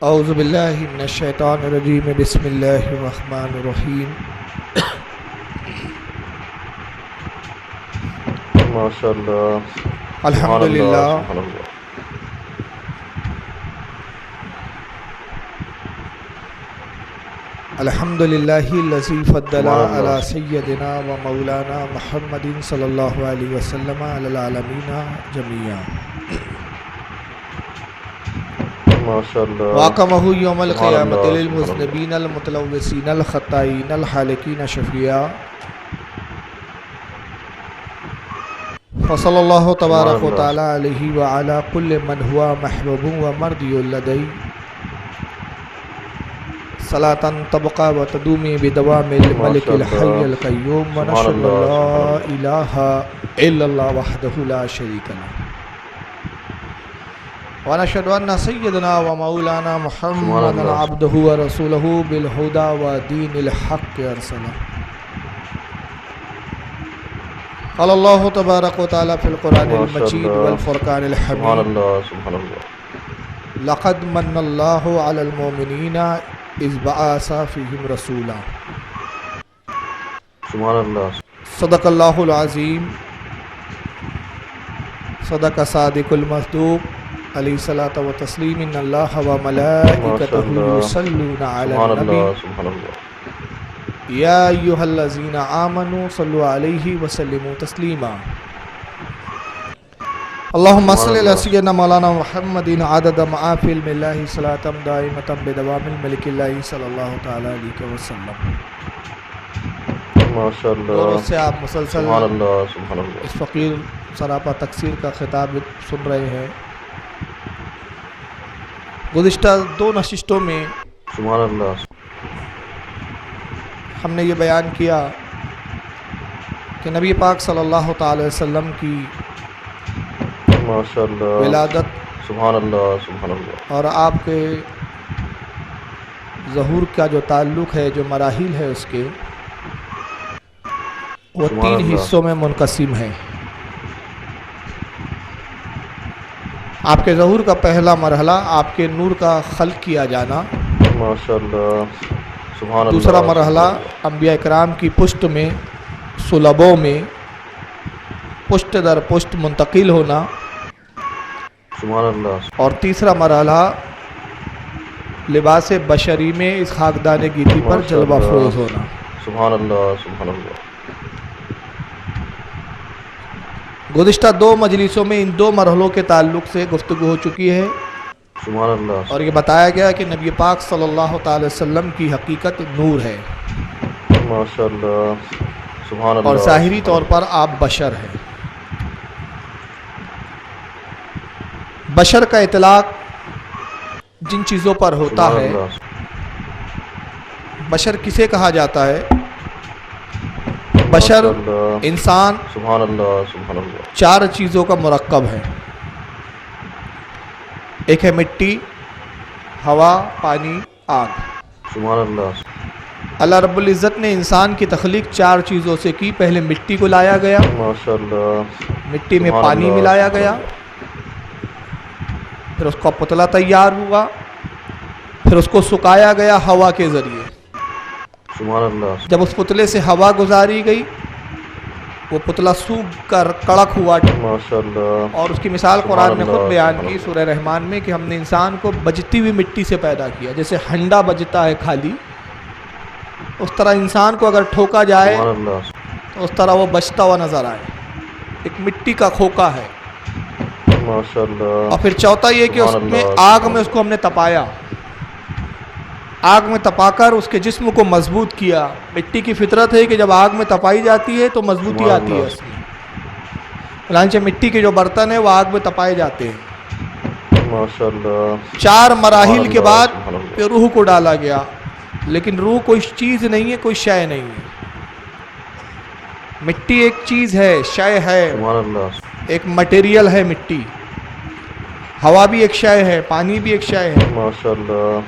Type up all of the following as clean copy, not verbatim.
اعوذ باللہ من الشیطان الرجیم بسم اللہ الرحمن الرحیم ماشاء اللہ الحمد سبحان اللہ للہ سبحان اللہ الحمد للہ الذی فضل سبحان علی اللہ سیدنا و مولانا محمد صلی اللہ علیہ وسلم علی العالمین جمیعا ماشاء اللہ واقمہ یوم سبحان القیامت اللہ سبحان اللہ للمذنبین المتلوثین الخطائین الحالقین شفیعا وصلی اللہ سبحان تبارک و اللہ تعالی علیہ وعلی کل من ہوا محبوب و مرضی لدی صلاة تبقى وتدومي بدوام الملك ماشاء الحي اللہ القيوم سبحان ونشهد أن اللہ لا سبحان اللہ إله إلا الله وحده لا شريك له ونشهد أن سيدنا ومولانا سبحان محمدا اللہ عبده ورسوله بالهدى ودين الحق أرسله قال الله تبارك وتعالى في القرآن ماشاء المجيد اللہ والفرقان سبحان الحميد اللہ سبحان اللہ لقد من الله على المؤمنين إذ بعث فيهم رسولا سبحان اللہ صدق اللہ العظیم صدق صادق المصدوق علیہ الصلاۃ والتسلیم ان اللہ و ماشاء ملائکتہ اللہ یصلون علی سبحان النبی اللہ سبحان اللہ یا ایھا الذین آمنوا صلوا علیہ وسلموا تسلیما اللہم سبحان صل علی اللہ سیدنا مولانا محمد عدد ما فی علم اللہ صلاۃ دائمۃ بدوام الملک اللہ صلی اللہ تعالی علیہ وسلم ماشاء دو اللہ روز سے آپ مسلسل سبحان اللہ سبحان اللہ اس فقیر سراپا تقصیر کا خطاب سن رہے ہیں. گزشتہ دو نشستوں میں سبحان اللہ ہم نے یہ بیان کیا کہ نبی پاک صلی اللہ تعالی وسلم کی ماشاء اللہ ولادت سبحان اللہ سبحان اللہ اور آپ کے ظہور کا جو تعلق ہے، جو مراحل ہے اس کے، وہ سبحان تین اللہ حصوں میں منقسم ہے. آپ کے ظہور کا پہلا مرحلہ آپ کے نور کا خلق کیا جانا، ماشاء اللہ سبحان دوسرا اللہ مرحلہ سبحان اللہ انبیاء اکرام کی پشت میں، صلبوں میں پشت در پشت منتقل ہونا، سبحان اللہ اور تیسرا مرحلہ لباس بشری میں اس خاکدان گیتی پر ماشاء جلوہ اللہ فروز ہونا. سبحان اللہ سبحان اللہ گزشتہ دو مجلسوں میں ان دو مرحلوں کے تعلق سے گفتگو ہو چکی ہے سبحان اللہ اور یہ بتایا گیا کہ نبی پاک صلی اللہ تعالی وسلم کی حقیقت نور ہے ماشاء اللہ سبحان اللہ اور ظاہری سبحان طور پر آپ بشر ہیں. بشر کا اطلاق جن چیزوں پر ہوتا سبحان ہے، اللہ بشر کسے کہا جاتا ہے؟ ماشاء بشر اللہ انسان سبحان اللہ سبحان اللہ چار چیزوں کا مرکب ہے. ایک ہے مٹی، ہوا، پانی، آگ. سبحان اللہ اللہ رب العزت نے انسان کی تخلیق چار چیزوں سے کی. پہلے مٹی کو لایا گیا، ماشاء اللہ مٹی میں سبحان پانی اللہ ملایا سبحان گیا، اللہ پھر اس کا پتلا تیار ہوا، پھر اس کو سکایا گیا ہوا کے ذریعے. سبحان اللہ جب اس پتلے سے ہوا گزاری گئی، وہ پتلا سوکھ کر کڑک ہوا، ماشاء اللہ اور اس کی مثال سبحان قرآن نے اللہ خود بیان سبحان کی اللہ سورہ رحمان میں کہ ہم نے انسان کو بجتی ہوئی مٹی سے پیدا کیا. جیسے ہنڈا بجتا ہے خالی، اس طرح انسان کو اگر ٹھوکا جائے سبحان اللہ تو اس طرح وہ بجتا ہوا نظر آئے. ایک مٹی کا کھوکا ہے. ماشاء اللہ اور پھر چوتھا یہ کہ اس سبحان میں اللہ آگ میں اس کو ہم نے تپایا، آگ میں تپا کر اس کے جسم کو مضبوط کیا. مٹی کی فطرت ہے کہ جب آگ میں تپائی جاتی ہے تو مضبوطی سبحان آتی ہے اللہ اس میں. چنانچہ مٹی کے جو برتن ہیں وہ آگ میں تپائے جاتے ہیں. ماشاء اللہ چار مراحل سبحان کے اللہ بعد سبحان اللہ پھر روح کو ڈالا گیا. لیکن روح کوئی چیز نہیں ہے، کوئی شے نہیں ہے. مٹی ایک چیز ہے، شے ہے، سبحان اللہ ایک مٹیریل ہے مٹی. ہوا بھی ایک شے ہے، پانی بھی ایک شے ہے. ماشاء اللہ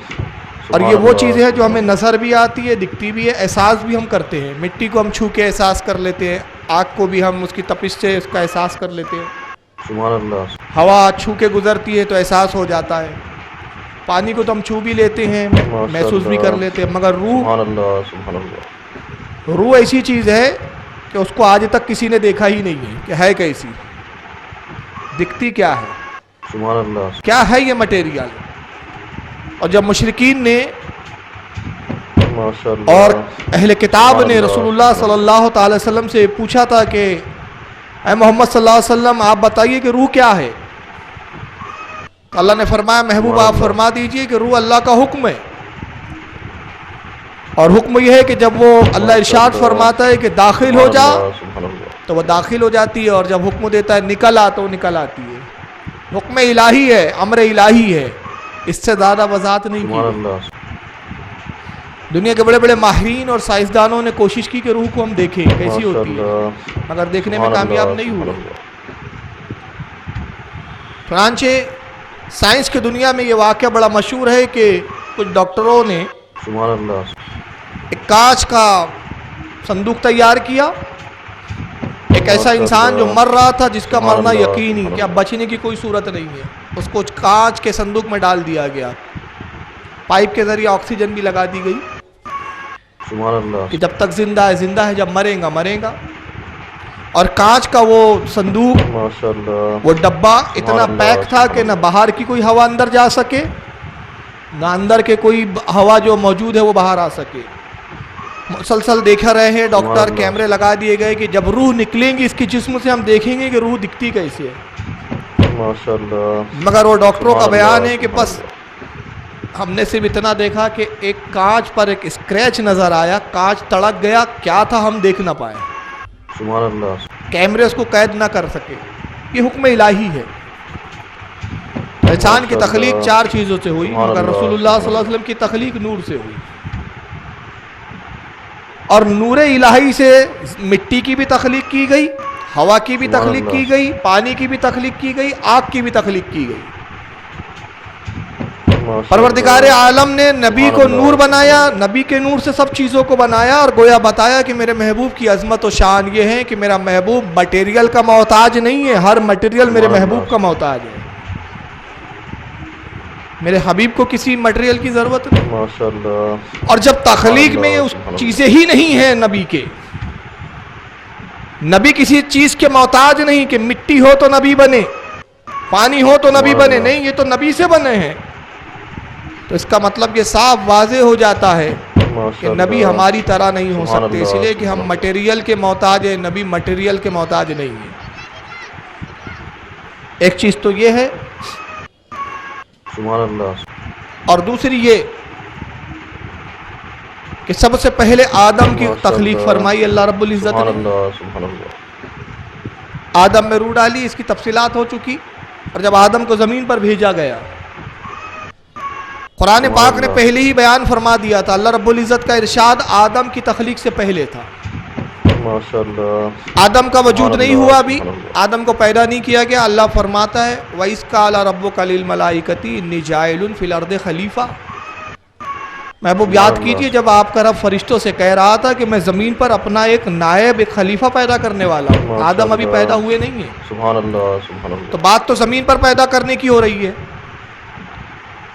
اور یہ وہ چیزیں ہیں جو ہمیں نظر بھی آتی ہے، دکھتی بھی ہے، احساس بھی ہم کرتے ہیں. مٹی کو ہم چھو کے احساس کر لیتے ہیں، آگ کو بھی ہم اس کی تپش سے اس کا احساس کر لیتے ہیں. سبحان اللہ ہوا چھو کے گزرتی ہے تو احساس ہو جاتا ہے. پانی کو تو ہم چھو بھی لیتے ہیں، محسوس بھی کر لیتے ہیں، مگر روح، سبحان اللہ سبحان اللہ، روح ایسی چیز ہے کہ اس کو آج تک کسی نے دیکھا ہی نہیں ہے کہ ہے کیسی، دکھتی کیا ہے، سبحان اللہ، کیا ہے یہ مٹیریل۔ اور جب مشرکین نے ماشاء اللہ، اور اہل کتاب نے سبحان رسول اللہ صلی اللہ تعالی وسلم سے پوچھا تھا کہ اے محمد صلی اللہ علیہ وسلم آپ بتائیے کہ روح کیا ہے، تو اللہ نے فرمایا محبوب آپ فرما دیجئے کہ روح اللہ کا حکم ہے، اور حکم یہ ہے کہ جب وہ اللہ ارشاد فرماتا ہے کہ داخل ہو جا سبحان اللہ، تو وہ داخل ہو جاتی ہے، اور جب حکم دیتا ہے نکل آ تو وہ نکل آتی ہے۔ حکم الہی ہے، امر الہی ہے، اس سے زیادہ وضاحت نہیں کی سبحان گئی۔ اللہ، دنیا کے بڑے بڑے ماہرین اور سائنسدانوں نے کوشش کی کہ روح کو ہم دیکھیں کیسی ماشاء ہوتی ہے، اللہ، مگر دیکھنے میں سبحان کامیاب اللہ، نہیں سبحان ہوئے۔ اللہ، چنانچہ سائنس کی دنیا میں یہ واقعہ بڑا مشہور ہے کہ کچھ ڈاکٹروں نے سبحان اللہ، ایک کانچ کا صندوق تیار کیا، ایک ایسا انسان جو مر رہا تھا جس کا مرنا یقینی کہ اب بچنے کی کوئی صورت نہیں ہے، اس کو کانچ کے صندوق میں ڈال دیا گیا، پائپ کے ذریعے آکسیجن بھی لگا دی گئی سبحان اللہ، کہ جب تک زندہ ہے، جب مرے گا۔ اور کانچ کا وہ صندوق، ماشاء اللہ، وہ ڈبہ اتنا پیک تھا کہ نہ باہر کی کوئی ہوا اندر جا سکے، نہ اندر کے کوئی ہوا جو موجود ہے وہ باہر آ سکے۔ مسلسل دیکھا رہے ہیں ڈاکٹر، کیمرے لگا دیے گئے کہ جب روح نکلیں گی اس کی جسم سے ہم دیکھیں گے کہ روح دکھتی کیسی ہے، ماشاء اللہ، مگر وہ ڈاکٹروں کا بیان ہے کہ بس ہم نے صرف اتنا دیکھا کہ ایک کانچ پر ایک اسکریچ نظر آیا، کانچ تڑک گیا، کیا تھا ہم دیکھ نہ پائے، سبحان اللہ، کیمرے اس کو قید نہ کر سکے۔ یہ حکم الہی ہے۔ انسان کی تخلیق چار چیزوں سے ہوئی، مگر رسول اللہ صلی اللہ علیہ وسلم کی تخلیق نور سے ہوئی، اور نور الہی سے مٹی کی بھی تخلیق کی گئی، ہوا کی بھی تخلیق کی گئی، پانی کی بھی تخلیق کی گئی، آگ کی بھی تخلیق کی گئی۔ پروردگار عالم نے نبی کو نور بنایا، نبی کے نور سے سب چیزوں کو بنایا، اور گویا بتایا کہ میرے محبوب کی عظمت و شان یہ ہے کہ میرا محبوب مٹیریل کا محتاج نہیں ہے، ہر مٹیریل میرے محبوب کا محتاج ہے، میرے حبیب کو کسی مٹیریل کی ضرورت نہیں۔ ماشاء اللہ، اور جب تخلیق میں اس چیزیں ہی نہیں ہیں نبی کے، نبی کسی چیز کے محتاج نہیں کہ مٹی ہو تو نبی بنے، پانی ہو تو نبی بنے، نہیں، یہ تو نبی سے بنے ہیں، تو اس کا مطلب یہ صاف واضح ہو جاتا ہے کہ نبی ہماری طرح نہیں ہو سکتے، اس لیے کہ ہم مٹیریل کے محتاج ہیں، نبی مٹیریل کے محتاج نہیں ہیں۔ ایک چیز تو یہ ہے، سبحان اللہ، اور دوسری یہ کہ سب سے پہلے آدم کی تخلیق فرمائی اللہ رب العزت سبحان نے، اللہ، سبحان اللہ، آدم میں روح ڈالی، اس کی تفصیلات ہو چکی، اور جب آدم کو زمین پر بھیجا گیا، قرآن پاک نے پہلے ہی بیان فرما دیا تھا، اللہ رب العزت کا ارشاد آدم کی تخلیق سے پہلے تھا، ماشاء اللہ، آدم کا وجود نہیں ہوا ابھی، آدم کو پیدا نہیں کیا گیا۔ اللہ فرماتا ہے وَإِذْ قَالَ رَبُّكَ لِلْمَلَائِكَةِ إِنِّي جَاعِلٌ فِي الْأَرْضِ خَلِيفَةً۔ محبوب یاد کیجئے جب آپ کا رب فرشتوں سے کہہ رہا تھا کہ میں زمین پر اپنا ایک نائب، ایک خلیفہ پیدا کرنے والا ہوں، آدم ابھی پیدا ہوئے نہیں ہیں، سبحان اللہ، سبحان اللہ، تو بات تو زمین پر پیدا کرنے کی ہو رہی ہے۔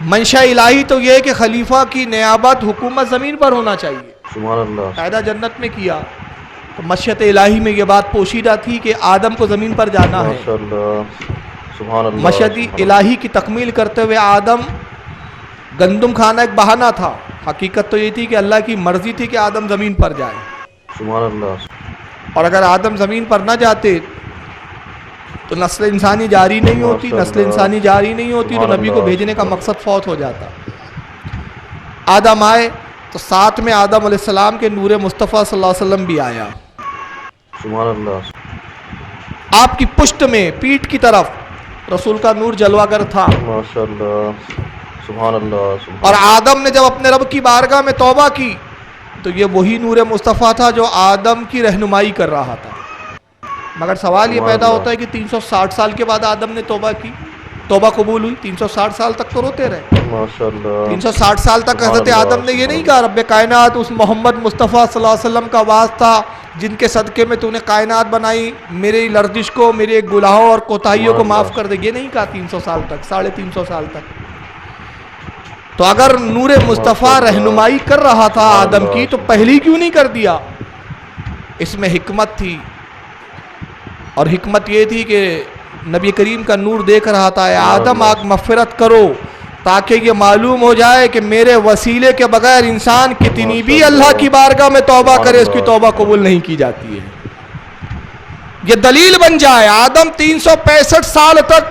منشا الہی تو یہ ہے کہ خلیفہ کی نیابت، حکومت زمین پر ہونا چاہیے، سبحان اللہ، پیدا جنت میں کیا، تو مشیت الہی میں یہ بات پوشیدہ تھی کہ آدم کو زمین پر جانا ہے۔ ماشاء اللہ، سبحان اللہ، مشیت الہی کی تکمیل کرتے ہوئے آدم گندم کھانا ایک بہانہ تھا، حقیقت تو یہ تھی کہ اللہ کی مرضی تھی کہ آدم زمین پر جائے، سبحان اللہ، اور اگر آدم زمین پر نہ جاتے تو نسل انسانی جاری نہیں ہوتی، نسل انسانی جاری نہیں ہوتی تو نبی کو بھیجنے کا مقصد فوت ہو جاتا۔ آدم آئے تو ساتھ میں آدم علیہ السلام کے نور مصطفیٰ صلی اللہ علیہ وسلم بھی آیا، سبحان اللہ، آپ کی پشت میں، پیٹھ کی طرف رسول کا نور جلوہ گر تھا، ماشاء اللہ، سبحان اللہ، سبحان اور آدم نے جب اپنے رب کی بارگاہ میں توبہ کی تو یہ وہی نور مصطفیٰ تھا جو آدم کی رہنمائی کر رہا تھا۔ مگر سوال یہ پیدا ہوتا ہے کہ 360 سال کے بعد آدم نے توبہ کی، توبہ قبول ہوئی، 360 سال تک تو روتے رہے، ماشاء اللہ، 360 سال تک حضرت آدم نے یہ نہیں کہا رب کائنات اس محمد مصطفیٰ صلی اللہ علیہ وسلم کا واسطہ جن کے صدقے میں تو نے کائنات بنائی، میری لرزش کو، میرے گناہوں اور کوتاہیوں کو معاف کر دے، یہ نہیں کہا 300 سال تک، 350 سال تک۔ تو اگر نور مصطفیٰ رہنمائی کر رہا تھا آدم کی تو پہلی کیوں نہیں کر دیا؟ اس میں حکمت تھی، اور حکمت یہ تھی کہ نبی کریم کا نور دیکھ رہا تھا، اے آدم آگ مغفرت کرو، تاکہ یہ معلوم ہو جائے کہ میرے وسیلے کے بغیر انسان کتنی بھی اللہ کی بارگاہ میں توبہ کرے اس کی توبہ قبول نہیں کی جاتی ہے۔ یہ دلیل بن جائے، آدم 365 سال تک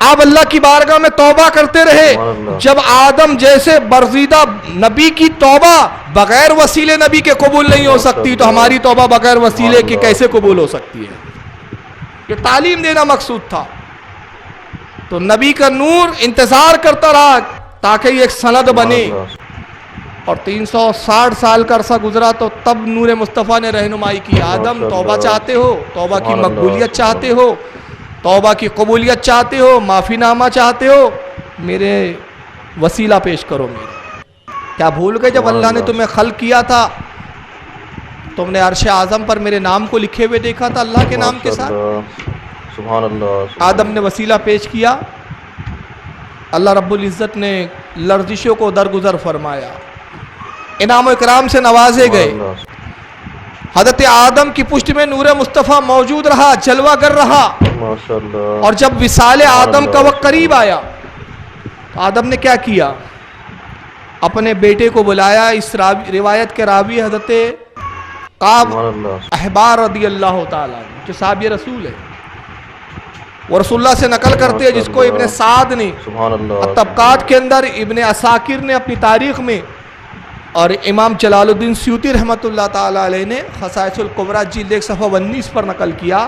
آپ اللہ کی بارگاہ میں توبہ کرتے رہے، جب آدم جیسے برزیدہ نبی کی توبہ بغیر وسیلے نبی کے قبول نہیں ہو سکتی، تو ہماری توبہ بغیر وسیلے کے کیسے قبول ہو سکتی ہے؟ یہ تعلیم دینا مقصود تھا۔ تو نبی کا نور انتظار کرتا رہا تاکہ یہ ایک سند بنے، اور 360 سال کا عرصہ گزرا تو تب نور مصطفیٰ نے رہنمائی کی، آدم توبہ چاہتے ہو، توبہ کی مقبولیت چاہتے ہو، توبہ کی قبولیت چاہتے ہو، معافی نامہ چاہتے ہو، میرے وسیلہ پیش کرو میرے۔ کیا بھول گئے جب اللہ نے تمہیں خلق کیا تھا تم نے عرش اعظم پر میرے نام کو لکھے ہوئے دیکھا تھا اللہ کے نام کے ساتھ؟ سبحان اللہ۔ آدم نے وسیلہ پیش کیا، اللہ رب العزت نے لرزشوں کو درگزر فرمایا، انعام و اکرام سے نوازے گئے۔ حضرت آدم کی پشت میں نور مصطفیٰ موجود رہا، جلوہ گر رہا، اور جب وصال آدم کا وقت قریب آیا تو آدم نے کیا کیا؟ اپنے بیٹے کو بلایا۔ اس روایت کے راوی حضرت قعب احبار رضی اللہ تعالیٰ جو صحابی رسول ہے، وہ رسول اللہ سے نقل کرتے ہیں، جس کو ابن سعد نے طبقات کے اندر، ابن عساکر نے اپنی تاریخ میں، اور امام جلال الدین سیوطی رحمۃ اللہ تعالیٰ علیہ نے خصائص الکبریٰ جلد 1 صفحہ 19 پر نقل کیا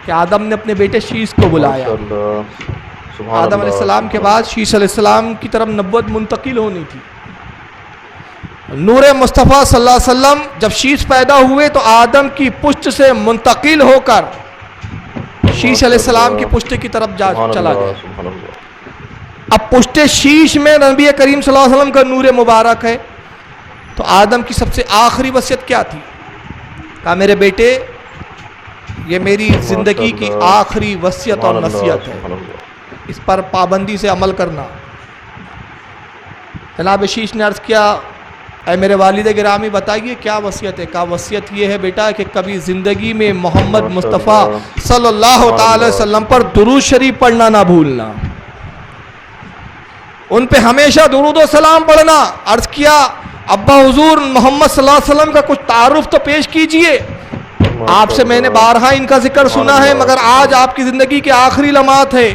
کہ آدم نے اپنے بیٹے شیش کو بلایا۔ آدم علیہ السلام کے بعد شیش علیہ السلام کی طرف نبوت منتقل ہونی تھی۔ نور مصطفیٰ صلی اللہ علیہ وسلم جب شیش پیدا ہوئے تو آدم کی پشت سے منتقل ہو کر شیش علیہ السلام کی پشت کی طرف چلا گیا۔ اب پشت شیش میں نبی کریم صلی اللہ علیہ وسلم کا نور مبارک ہے، تو آدم کی سب سے آخری وصیت کیا تھی؟ کہا میرے بیٹے یہ میری زندگی کی آخری وصیت اور نصیحت ہے، اس پر پابندی سے عمل کرنا۔ جناب شیش نے عرض کیا اے میرے والد گرامی بتائیے کیا وصیت ہے؟ کہا وصیت یہ ہے بیٹا کہ کبھی زندگی میں محمد مصطفیٰ صلی اللہ تعالی وسلم پر درود شریف پڑھنا نہ بھولنا، ان پہ ہمیشہ درود و سلام پڑھنا۔ عرض کیا ابا حضور محمد صلی اللہ علیہ وسلم کا کچھ تعارف تو پیش کیجئے، آپ سے میں نے بارہا ان کا ذکر سنا ہے، مگر آج آپ کی زندگی کے آخری لمحات ہے،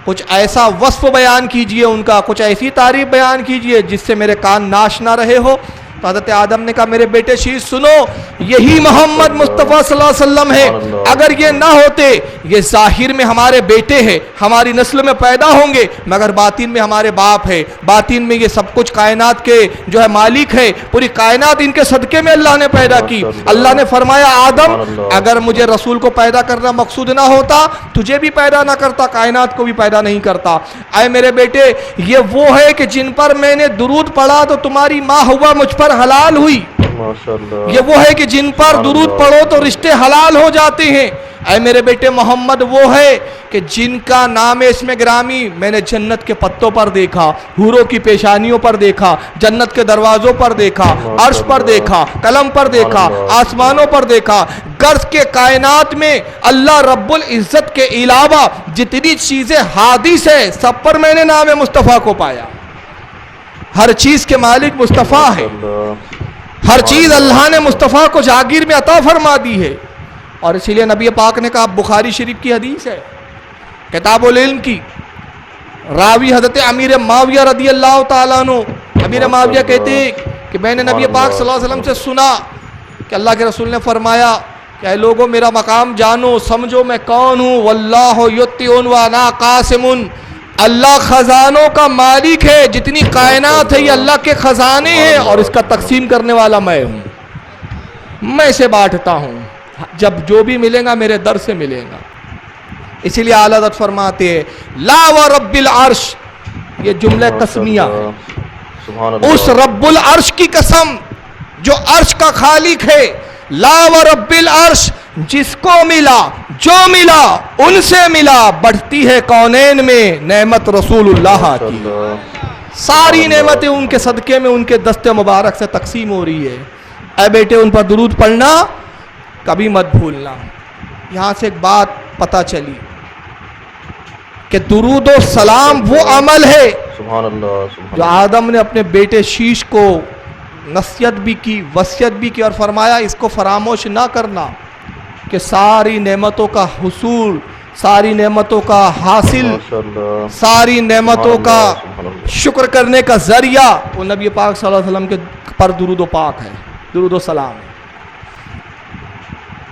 کچھ ایسا وصف بیان کیجئے ان کا، کچھ ایسی تعریف بیان کیجئے جس سے میرے کان ناش نہ رہے ہو۔ تو حضرت آدم نے کہا میرے بیٹے شیش سنو، یہی محمد مصطفیٰ صلی اللہ علیہ وسلم ہے، اگر یہ نہ ہوتے، یہ ظاہر میں ہمارے بیٹے ہیں، ہماری نسل میں پیدا ہوں گے، مگر باطن میں ہمارے باپ ہے، باطن میں یہ سب کچھ کائنات کے جو ہے مالک ہے، پوری کائنات ان کے صدقے میں اللہ نے پیدا کی۔ اللہ نے فرمایا آدم اگر مجھے رسول کو پیدا کرنا مقصود نہ ہوتا، تجھے بھی پیدا نہ کرتا، کائنات کو بھی پیدا نہیں کرتا۔ اے میرے بیٹے یہ وہ ہے کہ جن پر میں نے درود پڑھا تو تمہاری ماں ہوا مجھ پر حلال ہوئی، یہ وہ ہے کہ جن پر درود پڑھو تو رشتے حلال ہو جاتے ہیں۔ اے میرے بیٹے محمد وہ ہے کہ جن کا نام اسم گرامی میں نے جنت کے پتوں پر دیکھا، حوروں کی پیشانیوں پر دیکھا، جنت کے دروازوں پر دیکھا، عرش پر دیکھا، قلم پر دیکھا، آسمانوں پر دیکھا، گرز کے کائنات میں اللہ رب العزت کے علاوہ جتنی چیزیں حادث ہے سب پر میں نے نام مصطفیٰ کو پایا۔ ہر چیز کے مالک مصطفیٰ ہے، ہر چیز اللہ نے مصطفیٰ کو جاگیر میں عطا فرما دی ہے، اور اسی لیے نبی پاک نے کہا، بخاری شریف کی حدیث ہے کتاب العلم کی، راوی حضرت امیر معاویہ رضی اللہ تعالیٰ عنہ، امیر معاویہ کہتے ہیں کہ میں نے نبی پاک صلی اللہ علیہ وسلم سے سنا کہ اللہ کے رسول نے فرمایا کہ اے لوگوں میرا مقام جانو، سمجھو میں کون ہوں، واللہ یتیون وانا قاسم، اللہ خزانوں کا مالک ہے، جتنی کائنات ہے یہ اللہ کے خزانے ہیں، اور اس کا تقسیم کرنے والا میں ہوں، میں اسے بانٹتا ہوں، جب جو بھی ملے گا میرے در سے ملے گا۔ اسی لیے اعلیٰ حضرت فرماتے ہیں لا ورب العرش، یہ جملہ قسمیہ ہے، اس رب العرش کی قسم جو عرش کا خالق ہے، لا ورب العرش، جس کو ملا جو ملا ان سے ملا، بڑھتی ہے کونین میں نعمت رسول اللہ کی ساری نعمتیں ان کے صدقے میں ان کے دست مبارک سے تقسیم ہو رہی ہے. اے بیٹے ان پر درود پڑھنا کبھی مت بھولنا. یہاں سے ایک بات پتہ چلی کہ درود و سلام وہ عمل ہے سبحان اللہ سبحان جو آدم نے اپنے بیٹے شیش کو نصیحت بھی کی, وصیت بھی کی, اور فرمایا اس کو فراموش نہ کرنا کہ ساری نعمتوں کا حصول, ساری نعمتوں کا حاصل, اللہ ساری نعمتوں کا شکر کرنے کا ذریعہ وہ نبی پاک صلی اللہ علیہ وسلم کے پر درود و پاک ہے, درود و سلام ہے.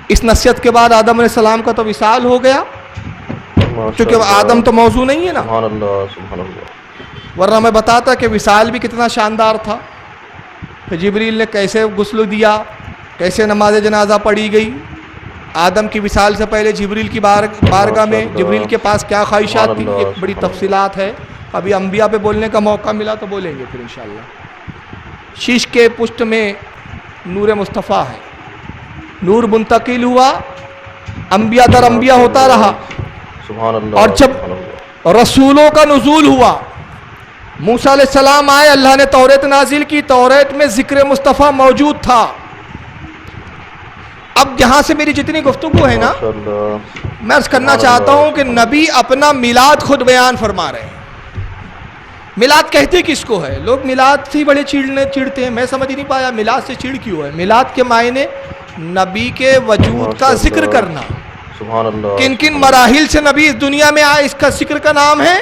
اس نصیحت کے بعد آدم علیہ السلام کا تو وصال ہو گیا, کیونکہ آدم تو موضوع نہیں ہے نا, سبحان اللہ سبحان اللہ. ورنہ میں بتاتا کہ وصال بھی کتنا شاندار تھا. کہ جبریل نے کیسے غسل دیا, کیسے نماز جنازہ پڑھی گئی. آدم کی وصال سے پہلے جبریل کی بارگاہ میں جبریل کے پاس کیا خواہشات تھیں, یہ بڑی تفصیلات ہے. ابھی انبیاء پہ بولنے کا موقع ملا تو بولیں گے پھر انشاءاللہ. شیش کے پشت میں نور مصطفیٰ ہے, نور منتقل ہوا, انبیاء در انبیاء ہوتا رہا. سبحان اللہ. اور جب رسولوں کا نزول ہوا, موسیٰ علیہ السلام آئے, اللہ نے توریت نازل کی, توریت میں ذکر مصطفیٰ موجود تھا. اب یہاں سے میری جتنی گفتگو ہے نا, میں عرض کرنا چاہتا ہوں کہ نبی اپنا میلاد خود بیان فرما رہے ہیں. میلاد کہتے کس کو ہے؟ لوگ میلاد سے ہی بڑے چڑھتے ہیں. میں سمجھ نہیں پایا میلاد سے چڑھ کیوں ہے. میلاد کے معنی نبی کے وجود کا ذکر کرنا. سبحان اللہ. کن کن مراحل سے نبی اس دنیا میں آئے, اس کا ذکر کا نام ہے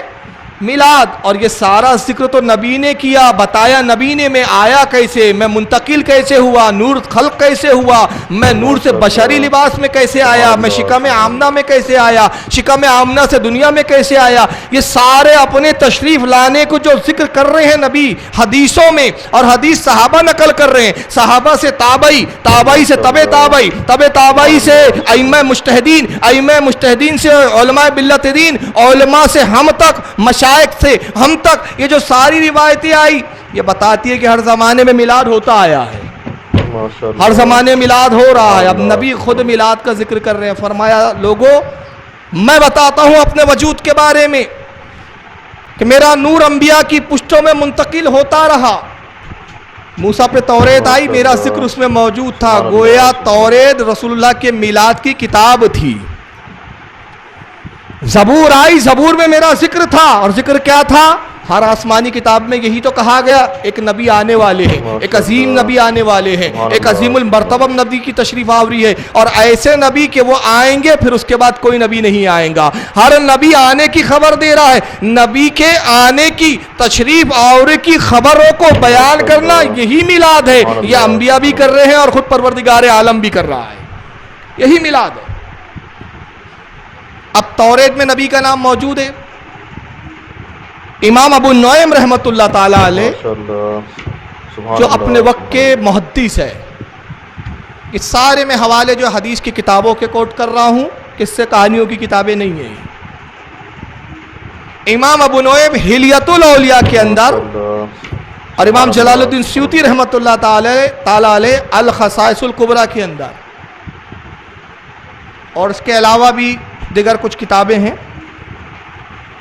میلاد. اور یہ سارا ذکر تو نبی نے کیا, بتایا نبی نے میں آیا کیسے, میں منتقل کیسے ہوا, نور خلق کیسے ہوا, میں نور سے بشری لباس میں کیسے آیا, میں شکم آمنہ میں کیسے آیا, شکم آمنہ سے دنیا میں کیسے آیا. یہ سارے اپنے تشریف لانے کو جو ذکر کر رہے ہیں نبی حدیثوں میں, اور حدیث صحابہ نقل کر رہے ہیں, صحابہ سے تابعی, تابعی سے تبع تابعی, تبع تابعی سے ائمہ مجتہدین, ائمہ مجتہدین سے علماء ملت دین, علماء سے ہم تک, مشائخ سے ہم تک, یہ جو ساری روایتیں آئی یہ بتاتی ہے کہ ہر زمانے میں میلاد ہوتا آیا ہے, ہر زمانے میں میلاد ہو رہا ہے. اب نبی خود میلاد کا ذکر کر رہے ہیں. فرمایا لوگوں میں بتاتا ہوں اپنے وجود کے بارے میں کہ میرا نور انبیاء کی پشتوں میں منتقل ہوتا رہا. موسیٰ پہ توریت آئی, میرا ذکر اس میں موجود تھا. گویا توریت رسول اللہ کے میلاد کی کتاب تھی. زبور آئی, زبور میں میرا ذکر تھا, اور ذکر کیا تھا؟ ہر آسمانی کتاب میں یہی تو کہا گیا ایک نبی آنے والے ہیں, ایک عظیم نبی آنے والے ہیں, ایک عظیم المرتبہ نبی کی تشریف آوری ہے, اور ایسے نبی کہ وہ آئیں گے پھر اس کے بعد کوئی نبی نہیں آئیں گا. ہر نبی آنے کی خبر دے رہا ہے. نبی کے آنے کی, تشریف آوری کی خبروں کو بیان کرنا یہی میلاد ہے. یہ انبیاء بھی کر رہے ہیں اور خود پروردگار عالم بھی کر رہا ہے. یہی میلاد ہے. اب توریت میں نبی کا نام موجود ہے. امام ابو نعیم رحمۃ اللہ تعالی علیہ جو اپنے وقت کے محدث ہے, اس سارے میں حوالے جو حدیث کی کتابوں کے کوٹ کر رہا ہوں, کس سے کہانیوں کی کتابیں نہیں ہیں. امام ابو نعیم حلیۃ الاولیاء کے اندر, اور امام جلال الدین سیوطی رحمۃ اللہ تعالی علیہ الخصائص الکبریٰ کے اندر, اور اس کے علاوہ بھی دیگر کچھ کتابیں ہیں.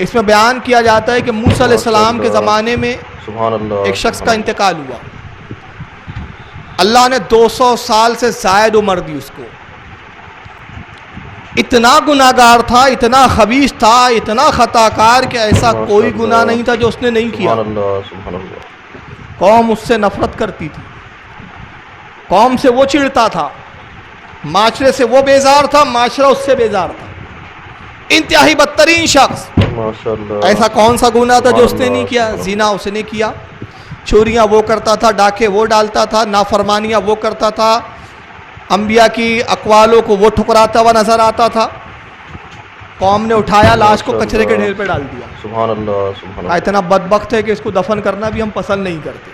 اس میں بیان کیا جاتا ہے کہ موسیٰ علیہ السلام کے زمانے میں ایک شخص کا انتقال ہوا. اللہ نے 200 سال سے زائد عمر دی اس کو. اتنا گناہگار تھا, اتنا خبیث تھا, اتنا خطا کار کہ ایسا کوئی گناہ نہیں تھا جو اس نے نہیں کیا. قوم اس سے نفرت کرتی تھی, قوم سے وہ چڑھتا تھا, معاشرے سے وہ بیزار تھا, معاشرہ اس سے بیزار تھا. انتہائی بدترین شخص. ایسا کون سا گناہ تھا جو اس نے نہیں کیا؟ زنا اس نے کیا, چوریاں وہ کرتا تھا, ڈاکے وہ ڈالتا تھا, نافرمانیاں وہ کرتا تھا, انبیاء کی اقوالوں کو وہ ٹھکراتا ہوا نظر آتا تھا. قوم نے اٹھایا, لاش کو کچرے کے ڈھیر پہ ڈال دیا. سبحان اللہ. اتنا بدبخت ہے کہ اس کو دفن کرنا بھی ہم پسند نہیں کرتے.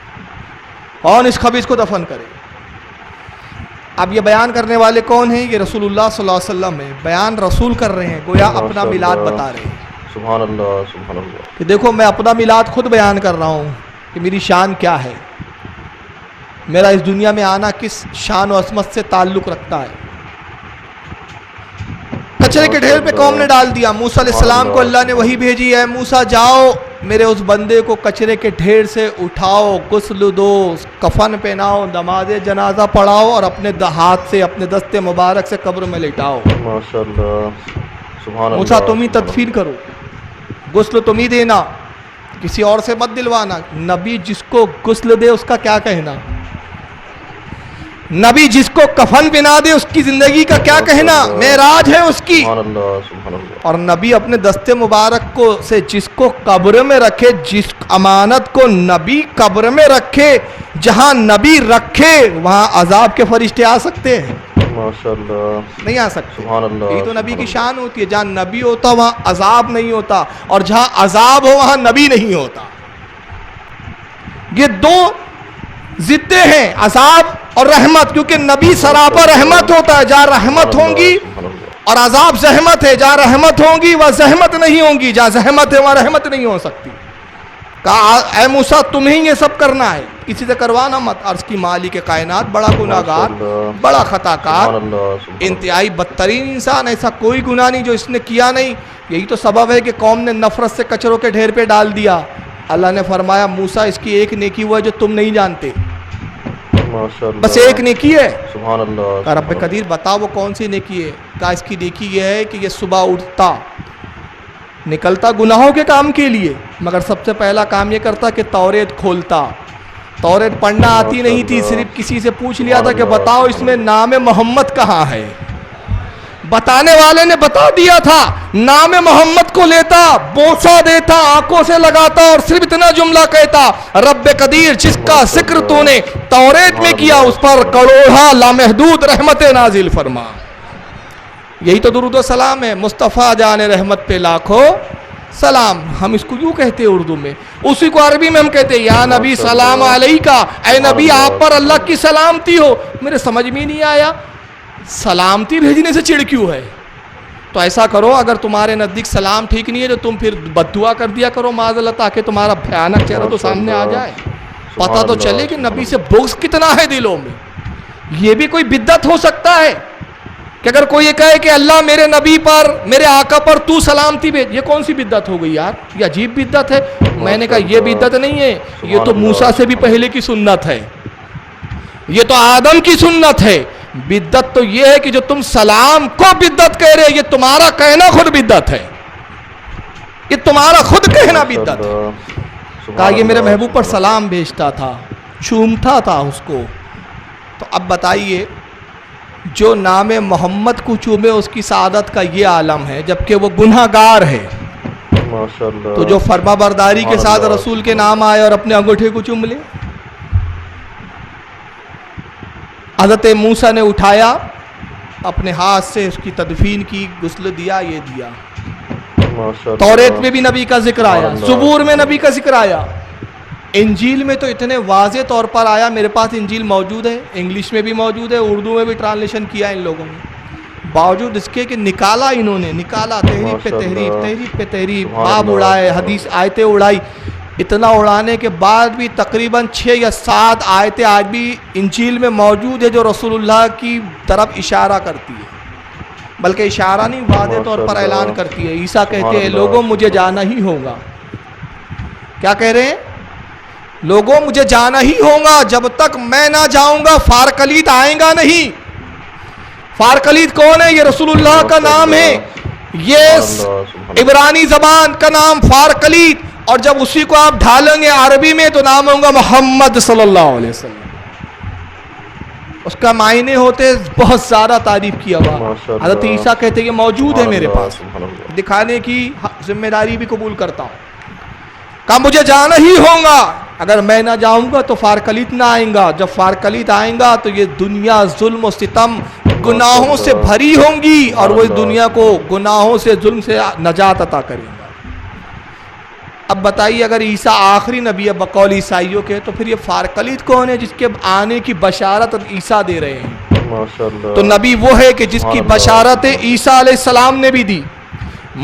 کون اس خبیث کو دفن کرے؟ اب یہ بیان کرنے والے کون ہیں؟ یہ رسول اللہ صلی اللہ علیہ وسلم ہے. بیان رسول کر رہے ہیں, گویا اپنا میلاد بتا رہے ہیں. سبحان اللہ سبحان اللہ. کہ دیکھو میں اپنا میلاد خود بیان کر رہا ہوں کہ میری شان کیا ہے, میرا اس دنیا میں آنا کس شان و عظمت سے تعلق رکھتا ہے. کچرے کے ڈھیر پہ قوم نے ڈال دیا. موسیٰ علیہ السلام کو اللہ نے وحی بھیجی ہے, موسیٰ جاؤ میرے اس بندے کو کچرے کے ڈھیر سے اٹھاؤ، غسل دو، کفن پہناؤ، نماز جنازہ پڑھاؤ اور اپنے ہاتھ سے اپنے دست مبارک سے قبر میں لٹاؤ۔ ماشاءاللہ، سبحان اللہ۔ موسیٰ تم ہی تدفین کرو، غسل تم ہی دینا، کسی اور سے مت دلوانا۔ نبی جس کو غسل دے اس کا کیا کہنا، نبی جس کو کفن پہنا دے اس کی زندگی کا کیا کہنا، معراج ہے اس کی۔ سبحان اللہ، سبحان اللہ۔ اور نبی اپنے دست مبارک کو سے جس کو قبر میں رکھے، جس امانت کو نبی قبر میں رکھے، جہاں نبی رکھے وہاں عذاب کے فرشتے آ سکتے ہیں؟ ماشاءاللہ، نہیں آ سکتے۔ سبحان اللہ۔ یہی تو نبی کی شان ہوتی ہے، جہاں نبی ہوتا وہاں عذاب نہیں ہوتا، اور جہاں عذاب ہو وہاں نبی نہیں ہوتا۔ یہ دو ضدیں ہیں، عذاب اور رحمت، کیونکہ نبی سراپا رحمت ہوتا ہے، جہاں رحمت ہوں گی، اور عذاب زحمت ہے، جہاں رحمت ہوں گی وہاں زحمت نہیں ہوں گی، جہاں زحمت ہے وہاں رحمت نہیں ہو سکتی۔ کہا اے موسیٰ تمہیں یہ سب کرنا ہے، کسی سے کروانا مت۔ عرض کی مالک کائنات، بڑا گناہگار، بڑا خطا کار، انتہائی بدترین انسان، ایسا کوئی گناہ نہیں جو اس نے کیا نہیں۔ یہی تو سبب ہے کہ قوم نے نفرت سے کچروں کے ڈھیر پہ ڈال دیا۔ اللہ نے فرمایا موسیٰ اس کی ایک نیکی وہ ہے جو تم نہیں جانتے، بس ایک نیکی ہے۔ سبحان اللہ۔ کہا رب قدیر بتا وہ کون سی نیکی ہے؟ کہا اس کی نیکی یہ ہے کہ یہ صبح اٹھتا، نکلتا گناہوں کے کام کے لیے، مگر سب سے پہلا کام یہ کرتا کہ توریت کھولتا۔ توریت پڑھنا آتی نہیں تھی، صرف کسی سے پوچھ لیا تھا کہ بتاؤ اس میں نام محمد کہاں ہے؟ بتانے والے نے بتا دیا تھا، نام محمد کو لیتا، بوسہ دیتا، آنکھوں سے لگاتا اور صرف اتنا جملہ کہتا، رب قدیر جس کا ذکر تو نے توریت میں کیا اس پر کروڑا لامحدود رحمت نازل فرما۔ یہی تو درود و سلام ہے، مصطفیٰ جان رحمت پہ لاکھوں سلام۔ ہم اس کو یوں کہتے ہیں اردو میں، اسی کو عربی میں ہم کہتے ہیں یا نبی سلام علیکہ، اے نبی آپ پر اللہ کی سلامتی ہو۔ میرے سمجھ میں نہیں آیا سلامتی بھیجنے سے چڑ کیوں ہے؟ تو ایسا کرو اگر تمہارے نزدیک سلام ٹھیک نہیں ہے تو تم پھر بد دعا کر دیا کرو معاذ اللہ، تاکہ تمہارا بھیانک چہرہ تو سامنے آ جائے، پتہ تو چلے کہ نبی سے بغض کتنا ہے دلوں میں۔ یہ بھی کوئی بدعت ہو سکتا ہے کہ اگر کوئی یہ کہے کہ اللہ میرے نبی پر، میرے آقا پر تو سلامتی بھیج، یہ کون سی بدعت ہو گئی یار؟ یہ عجیب بدعت ہے۔ میں نے کہا یہ بدعت نہیں ہے، یہ تو موسیٰ سے بھی پہلے کی سنت ہے، یہ تو آدم کی سنت ہے۔ بدعت تو یہ ہے کہ جو تم سلام کو بدعت کہہ رہے، یہ تمہارا کہنا خود بدعت ہے، یہ تمہارا خود کہنا بدعت ہے۔ کہا یہ میرے محبوب پر سلام بھیجتا تھا، چومتا تھا اس کو۔ تو اب بتائیے جو نام محمد کو چومے اس کی سعادت کا یہ عالم ہے، جبکہ وہ گناہگار ہے۔ تو جو فرما برداری کے ساتھ رسول کے نام آئے اور اپنے انگوٹھے کو چوم لے۔ حضرت موسیٰ نے اٹھایا، اپنے ہاتھ سے اس کی تدفین کی، غسل دیا، یہ دیا۔ توریت میں بھی نبی کا ذکر آیا، زبور میں نبی کا ذکر آیا، انجیل میں تو اتنے واضح طور پر آیا۔ میرے پاس انجیل موجود ہے، انگلش میں بھی موجود ہے، اردو میں بھی ٹرانسلیشن کیا ان لوگوں نے، باوجود اس کے کہ نکالا انہوں نے، نکالا تحریف پہ تحریف، تحریف پہ تحریف، باب اڑائے، حدیث آیتیں اڑائی۔ اتنا اڑانے کے بعد بھی تقریباً 6 یا 7 آیتیں آج بھی انجیل میں موجود ہے جو رسول اللہ کی طرف اشارہ کرتی ہے، بلکہ اشارہ نہیں واضح طور پر اعلان کرتی ہے۔ عیسیٰ کہتے ہیں لوگوں مجھے جانا ہی ہوگا، کیا کہہ رہے ہیں؟ لوگوں مجھے جانا ہی ہوگا، جب تک میں نہ جاؤں گا فارکلید آئیں گا نہیں۔ فارکلید کون ہے؟ یہ رسول اللہ کا نام ہے، یہ عبرانی زبان کا نام فارکلید، اور جب اسی کو آپ ڈھالیں گے عربی میں تو نام ہوگا محمد صلی اللہ علیہ وسلم۔ اس کا معنی ہوتے بہت زیادہ تعریف کیا ہوا۔ حضرت عیسیٰ کہتے ہیں یہ موجود ہے میرے پاس، دکھانے کی ذمہ داری بھی قبول کرتا ہوں۔ کہا مجھے جانا ہی ہوگا، اگر میں نہ جاؤں گا تو فارکلید نہ آئیں گا، جب فارکلید آئیں گا تو یہ دنیا ظلم و ستم گناہوں سے بھری ہوں گی، اور وہ اس دنیا کو گناہوں سے ظلم سے نجات عطا کریں گا۔ اب بتائیے اگر عیسیٰ آخری نبی ہے بقول عیسائیوں کے، تو پھر یہ فارکلید کون ہے جس کے آنے کی بشارت عیسیٰ دے رہے ہیں؟ تو نبی وہ ہے کہ جس کی بشارت عیسیٰ علیہ السلام نے بھی دی،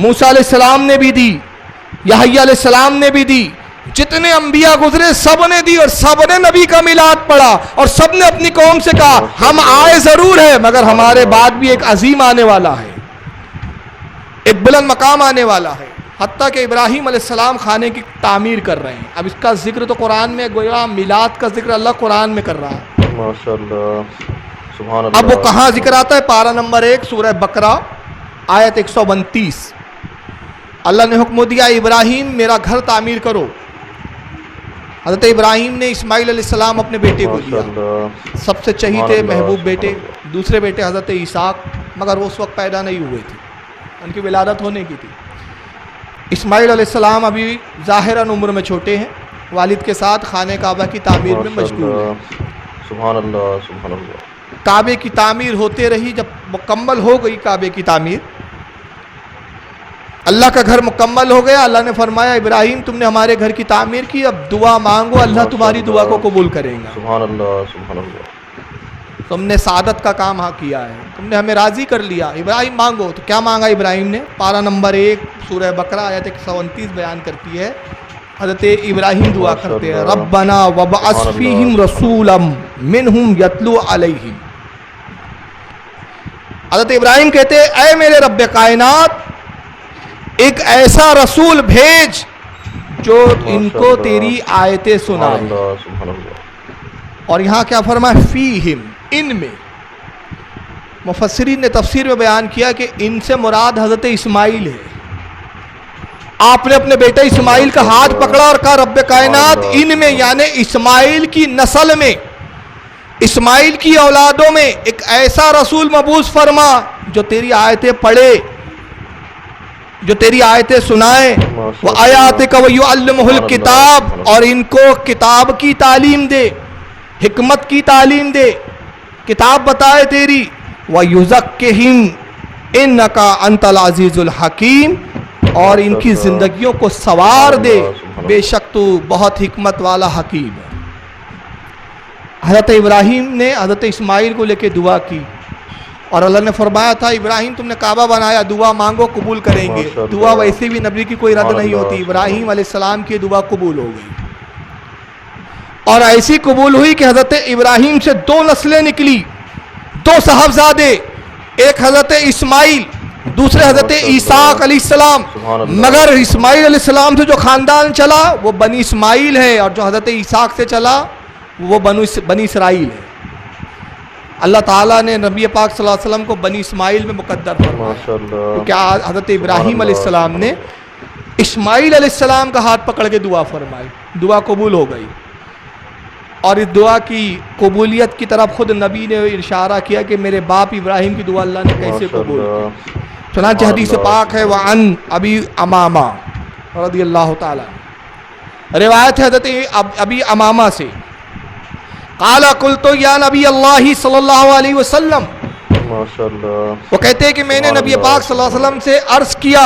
موسیٰ علیہ السلام نے بھی دی، یحییٰ علیہ السلام نے بھی دی، جتنے انبیاء گزرے سب نے دی، اور سب نے نبی کا میلاد پڑھا، اور سب نے اپنی قوم سے کہا ہم آئے ضرور ہیں مگر ہمارے بعد بھی ایک عظیم آنے والا ہے، ایک بلند مقام آنے والا ہے، حتیٰ کہ ابراہیم علیہ السلام خانے کی تعمیر کر رہے ہیں. اب اس کا ذکر تو قرآن میں گویا میلاد کا ذکر اللہ قرآن میں کر رہا ہے. ماشاءاللہ سبحان اللہ. اب وہ کہاں ذکر آتا ہے؟ پارہ نمبر 1 سورہ بقرہ آیت 132. اللہ نے حکم دیا ابراہیم میرا گھر تعمیر کرو. حضرت ابراہیم نے اسماعیل علیہ السلام اپنے بیٹے کو دیا, سب سے چہیتے محبوب بیٹے. دوسرے بیٹے حضرت اسحاق, مگر وہ اس وقت پیدا نہیں ہوئے تھے, ان کی ولادت ہونے کی تھی. اسماعیل علیہ السلام ابھی ظاہراً عمر میں چھوٹے ہیں, والد کے ساتھ خانہ کعبہ کی تعمیر میں مشغول ہیں. سبحان اللہ سبحان اللہ. کعبے کی تعمیر ہوتے رہی. جب مکمل ہو گئی کعبے کی تعمیر, اللہ کا گھر مکمل ہو گیا, اللہ نے فرمایا ابراہیم تم نے ہمارے گھر کی تعمیر کی, اب دعا مانگو, اللہ تمہاری دعا کو قبول کرے گا. سبحان اللہ سبحان اللہ. تم نے سعادت کا کام ہاں کیا ہے, تم نے ہمیں راضی کر لیا. ابراہیم مانگو. تو کیا مانگا ابراہیم نے؟ پارہ نمبر 1 سورہ بقرہ آیت 129 بیان کرتی ہے. حضرت ابراہیم دعا کرتے ہیں ربنا وبعث فیہم رسولا منہم یتلو علیہم. حضرت ابراہیم کہتے ہیں اے میرے رب کائنات, ایک ایسا رسول بھیج جو ان کو تیری آیتیں سنائے. اور یہاں کیا فرمایا؟ فیہم, ان میں. مفسرین نے تفسیر میں بیان کیا کہ ان سے مراد حضرت اسماعیل ہے. آپ نے اپنے بیٹے اسماعیل کا ہاتھ پکڑا اور کہا رب کائنات ان میں, یعنی اسماعیل کی نسل میں, اسماعیل کی اولادوں میں ایک ایسا رسول مبعوث فرما جو تیری آیتیں پڑھے, جو تیری آیتیں سنائے. وآیاتک ویعلمہ الکتاب, اور ان کو کتاب کی تعلیم دے, حکمت کی تعلیم دے, کتاب بتائے تیری. ویزکہم انک انت العزیز الحکیم, اور ان کی زندگیوں کو سوار دے, بے شک تو بہت حکمت والا حکیم ہے. حضرت ابراہیم نے حضرت اسماعیل کو لے کے دعا کی, اور اللہ نے فرمایا تھا ابراہیم تم نے کعبہ بنایا, دعا مانگو قبول کریں گے. دعا ویسے بھی نبی کی کوئی رد نہیں ہوتی. ابراہیم علیہ السلام کی دعا قبول ہو گئی, اور ایسی قبول ہوئی کہ حضرت ابراہیم سے 2 نسلیں نکلی, 2 صاحبزادے, ایک حضرت اسماعیل, دوسرے حضرت اسحاق علیہ السلام. مگر اسماعیل علیہ السلام سے جو خاندان چلا وہ بنی اسماعیل ہے, اور جو حضرت اسحاق سے چلا وہ بنی اسرائیل ہے. اللہ تعالیٰ نے نبی پاک صلی اللہ علیہ وسلم کو بنی اسماعیل میں مقدر فرمایا, کیونکہ حضرت ابراہیم علیہ السلام نے اسماعیل علیہ السلام کا ہاتھ پکڑ کے دعا فرمائی, دعا قبول ہو گئی. اور اس دعا کی قبولیت کی طرف خود نبی نے اشارہ کیا کہ میرے باپ ابراہیم کی دعا اللہ نے کیسے قبول کی. چنانچہ حدیث پاک ہے وعن ابی امامہ رضی اللہ تعالی, روایت ہے حضرت ابی امامہ سے, قال قلت یا نبی اللہ صلی اللہ علیہ وسلم, وہ کہتے ہیں کہ میں نے نبی پاک صلی اللہ علیہ وسلم سے عرض کیا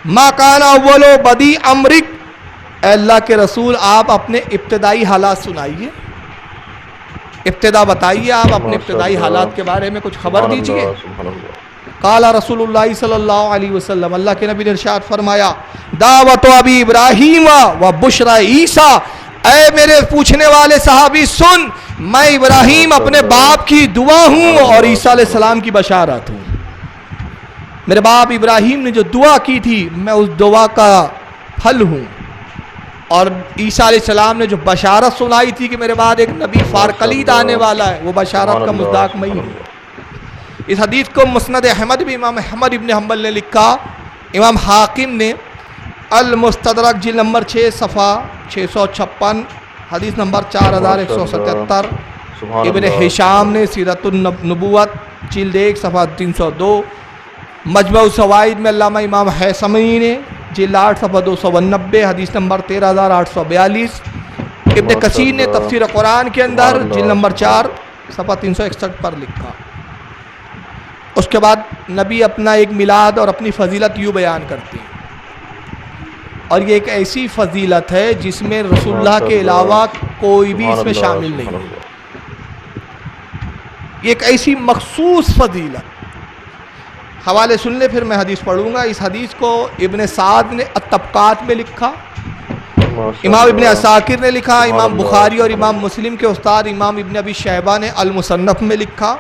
ما کان اول بدی امرک, اے اللہ کے رسول آپ اپنے ابتدائی حالات سنائیے, ابتدا بتائیے, آپ اپنے ابتدائی حالات کے بارے میں کچھ خبر دیجئے. قال رسول اللہ صلی اللہ علیہ وسلم, اللہ کے نبی نے ارشاد فرمایا دعوت ابی ابراہیم و بشرا عیسیٰ, اے میرے پوچھنے والے صحابی سن, میں ابراہیم اپنے باپ کی دعا ہوں اور عیسیٰ علیہ السلام کی بشارت ہوں. میرے باپ ابراہیم نے جو دعا کی تھی میں اس دعا کا پھل ہوں, اور عیسیٰ علیہ السلام نے جو بشارت سنائی تھی کہ میرے بعد ایک نبی فارقلید آنے والا ہے, وہ بشارت کا مصداق میں ہی ہوں. اس حدیث کو مسند احمد بھی امام احمد ابن حنبل نے لکھا, امام حاکم نے المستدرک جلد نمبر 6 صفحہ 656, حدیث نمبر 4177, ابن ہشام نے سیرت النبوت جلد 1 صفحہ 302, مجمع الزوائد میں علامہ امام حیثمی نے جلد 8 صفحہ 289, حدیث نمبر 13842, ابن کثیر نے تفسیر قرآن کے اندر جلد نمبر 4 صفحہ 361 پر لکھا. اس کے بعد نبی اپنا ایک میلاد اور اپنی فضیلت یوں بیان کرتے ہیں, اور یہ ایک ایسی فضیلت ہے جس میں رسول اللہ کے علاوہ کوئی بھی اس میں شامل نہیں ہے. یہ ایک ایسی مخصوص فضیلت, حوالے سن لے پھر میں حدیث پڑھوں گا. اس حدیث کو ابن سعد نے الطبقات میں لکھا, امام ابن عساکر نے لکھا, امام بخاری اور امام مسلم کے استاد امام ابن ابی شیبہ نے المصنف میں لکھا,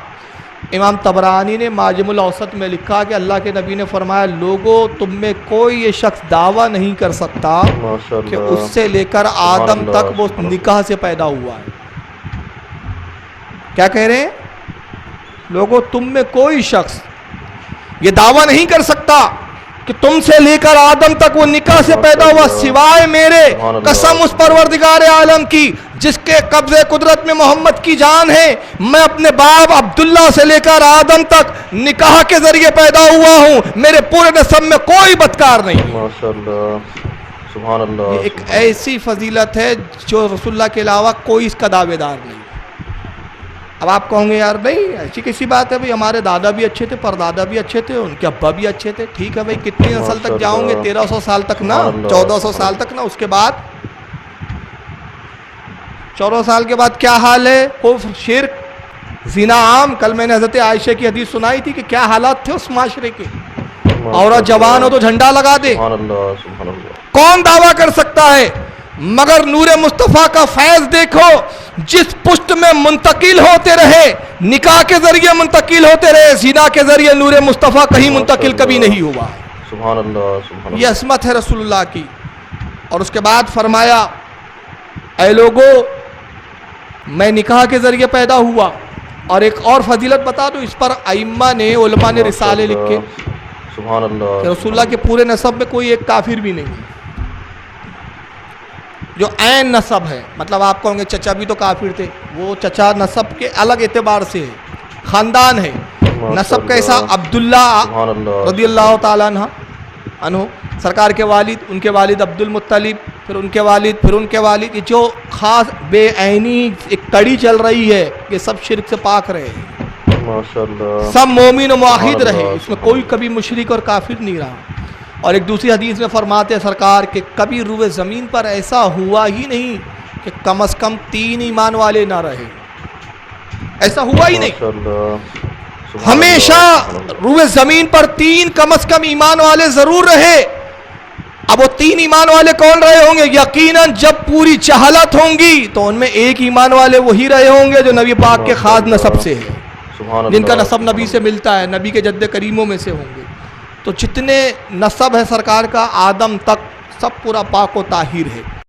امام طبرانی نے معجم الاوسط میں لکھا کہ اللہ کے نبی نے فرمایا لوگوں تم میں کوئی یہ شخص دعویٰ نہیں کر سکتا کہ اس سے لے کر آدم تک وہ نکاح سے پیدا ہوا ہے. کیا کہہ رہے ہیں؟ لوگوں تم میں کوئی شخص یہ دعویٰ نہیں کر سکتا کہ تم سے لے کر آدم تک وہ نکاح سے پیدا ہوا سوائے میرے. قسم اس پروردگار عالم کی جس کے قبضے قدرت میں محمد کی جان ہے، میں اپنے باپ عبداللہ سے لے کر آدم تک نکاح کے ذریعے پیدا ہوا ہوں. میرے پورے نسب میں کوئی بدکار نہیں. ماشاءاللہ سبحان اللہ. یہ ایک ایسی فضیلت ہے جو رسول اللہ کے علاوہ کوئی اس کا دعوے دار نہیں. اب آپ کہوں گے یار بھائی ایسی کیسی بات ہے بھائی، ہمارے دادا بھی اچھے تھے، پردادا بھی اچھے تھے، ان کے ابا بھی اچھے تھے. ٹھیک ہے بھائی، کتنی نسل تک جاؤں گے؟ 1300 سال تک نا، 1400 سال تک نا. اس کے بعد 1400 سال کے بعد کیا حال ہے؟ کفر، شرک، زنا عام. کل میں نے حضرت عائشہ کی حدیث سنائی تھی کہ کیا حالات تھے اس معاشرے کے. عورت جوان ہو تو جھنڈا لگا دے. سبحان اللہ سبحان اللہ. کون دعویٰ کر سکتا ہے؟ مگر نور مصطفیٰ کا فیض دیکھو جس پشت میں منتقل ہوتے رہے، نکاح کے ذریعے منتقل ہوتے رہے، زنا کے ذریعے نور مصطفیٰ کہیں منتقل کبھی نہیں ہوا. سبحان اللہ سبحان اللہ. یہ عظمت ہے رسول اللہ کی. اور اس کے بعد فرمایا اے لوگو میں نکاح کے ذریعے پیدا ہوا. اور ایک اور فضیلت بتا دو، اس پر ائمہ نے، علماء نے رسالے لکھے سبحان اللہ. کہ رسول اللہ کے پورے نسب میں کوئی ایک کافر بھی نہیں جو عین نسب ہے. مطلب آپ کہوں گے چچا بھی تو کافر تھے، وہ چچا نسب کے الگ اعتبار سے ہے، خاندان ہے. نسب کیسا؟ عبداللہ رضی اللہ تعالیٰ عنہ سرکار کے والد، ان کے والد عبد المطلب، پھر ان کے والد، پھر ان کے والد. یہ جو خاص بے عینی ایک کڑی چل رہی ہے، یہ سب شرک سے پاک رہے، ماشاءاللہ سب مومن و موحد رہے، اس میں کوئی کبھی مشرک اور کافر نہیں رہا. اور ایک دوسری حدیث میں فرماتے ہیں سرکار کہ کبھی روئے زمین پر ایسا ہوا ہی نہیں کہ کم از کم 3 ایمان والے نہ رہے. ایسا ہوا ہی نہیں. ہمیشہ روئے زمین پر 3 کم از کم ایمان والے ضرور رہے. اب وہ 3 ایمان والے کون رہے ہوں گے؟ یقیناً جب پوری جہالت ہوں گی تو ان میں ایک ایمان والے وہی رہے ہوں گے جو نبی پاک کے خاص نسب سے ہے، جن کا نسب نبی سے ملتا ہے، نبی کے جد کریموں میں سے ہوں گے. تو جتنے نسب ہے سرکار کا آدم تک سب پورا پاک و طاہر ہے.